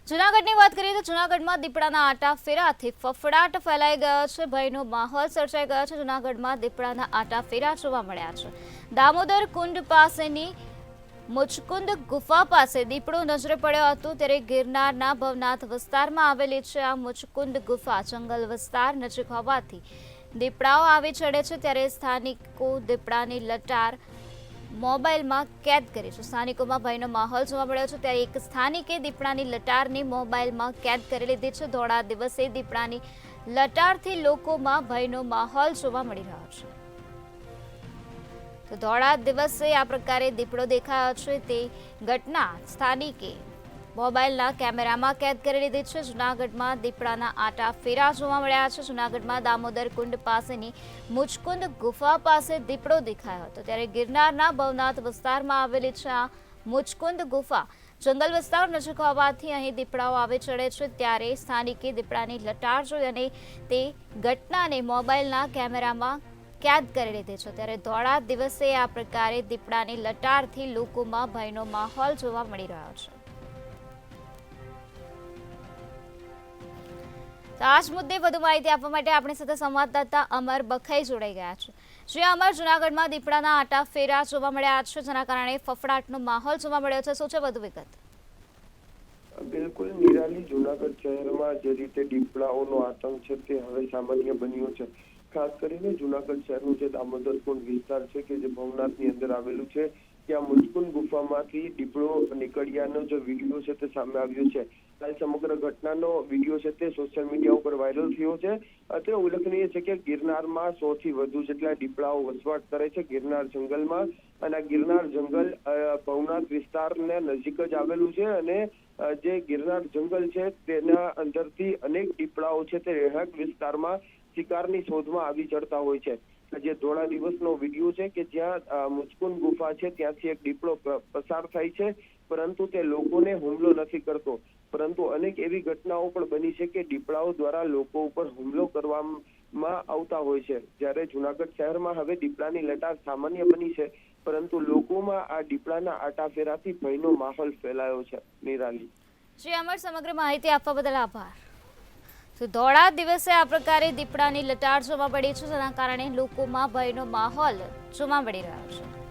જૂનાગઢની વાત કરીએ તો જૂનાગઢમાં દીપડાના આટા ફેરાથી ફફડાટ ફેલાઈ ગયો છે, ભયનો માહોલ સર્જાઈ ગયો છે। જૂનાગઢમાં દીપડાના આટા ફેરા જોવા મળ્યા છે। દામોદર કુંડ પાસેની મુચકુંદ ગુફા પાસે દીપડો નજરે પડ્યો હતો, ત્યારે ગિરનારના ભવનાથ વિસ્તારમાં આવેલી છે આ મુચકુંદ ગુફા જંગલ વિસ્તાર નજીક હોવાથી દીપડાઓ આવી ચડે છે, ત્યારે સ્થાનિકો દીપડાની લટાર મોબાઈલમાં કેદ કરી છે। સ્થાનિકોમાં ભયનો માહોલ જોવા મળ્યો છે, ત્યારે એક સ્થાનિકે દીપડાની લટારની મોબાઈલમાં કેદ કરી લીધી છે। ધોળા દિવસે દીપડાની લટારથી લોકોમાં ભયનો માહોલ જોવા મળી રહ્યો છે। તો ધોળા દિવસે આ પ્રકારે દીપડો દેખાયો છે, તે ઘટના સ્થાનિકે મોબાઈલના કેમેરામાં કેદ કરી લીધી છે। જૂનાગઢમાં દીપડાના આટા ફેરા જોવા મળ્યા છે। જૂનાગઢમાં દામોદર કુંડ પાસેની મુચકુંદ ગુફા પાસે દીપડો દેખાયો હતો, ત્યારે ગિરનારના ભવનાથ વિસ્તારમાં આવેલી છે આ મુચકુંદ ગુફા જંગલ વિસ્તાર નજીક હોવાથી અહીં દીપડાઓ આવી ચડે છે, ત્યારે સ્થાનિકે દીપડાની લટાર જોઈ અને તે ઘટનાને મોબાઈલના કેમેરામાં કેદ કરી લીધી છે। ત્યારે ધોળા દિવસે આ પ્રકારે દીપડાની લટારથી લોકોમાં ભયનો માહોલ જોવા મળી રહ્યો છે। તો આ જ મુદ્દે વધુ માહિતી આપવા માટે આપણી સાથે સંવાદદાતા અમર બખાઈ જોડાઈ ગયા છે। જે અમર, જૂનાગઢમાં દીપડાના આટા ફેરા જોવા મળ્યા છે, જેના કારણે ફફડાટનો માહોલ જોવા મળ્યો છે, શું છે વધુ વિગત? બિલકુલ નિરાલી, જૂનાગઢ શહેરમાં જે રીતે દીપડાઓનો આતંક છે તે હવે સામાન્ય બન્યો છે। ખાસ કરીને જૂનાગઢ શહેરનું જે દામોદર કુંડ વિસ્તાર છે કે જે ભવનાથની અંદર આવેલું છે, ત્યાં મુચકુંદ ગુફામાંથી દીપડો નીકળ્યાનો જે વિડીયો છે તે સામે આવ્યો છે। આ સમગ્ર ઘટનાનો વિડીયો છે તે સોશિયલ મીડિયા ઉપર વાયરલ થયો છે। અત્રે ઉલ્લેખનીય છે કે ગિરનારમાં 100 થી વધુ જેટલા દીપડાઓ વસવાટ કરે છે ગિરનાર જંગલમાં, અને ગિરનાર જંગલ ભવનાથ વિસ્તારને નજીક જ આવેલું છે, અને જે ગિરનાર જંગલ છે તેના અંદરથી અનેક દીપડાઓ છે તે રહેણાંક વિસ્તારમાં શિકારની શોધમાં આવી ચડતા હોય છે। જે ધોળા દિવસનો વિડીયો છે કે જ્યાં મુચકુંદ ગુફા છે ત્યાંથી એક દીપડો પસાર થાય છે, પરંતુ તે લોકોને હુમલો નથી કરતો, પરંતુ અનેક એવી ઘટનાઓ પણ બની છે કે દીપડાઓ દ્વારા લોકો ઉપર હુમલો કરવામાં આવતા હોય છે। જ્યારે જૂનાગઢ શહેરમાં હવે દીપડાની લટાર સામાન્ય બની છે, પરંતુ લોકોમાં આ દીપડાના આટા ફેરાથી ભયનો માહોલ ફેલાયો છે। નિરાલી, જે અમર, સમગ્ર માહિતી આપવા બદલ આભાર। તો ધોળા દિવસે આ પ્રકારે દીપડાની લટાર જોવા મળી છે, જેના કારણે લોકોમાં ભયનો માહોલ જોવા મળી રહ્યો છે।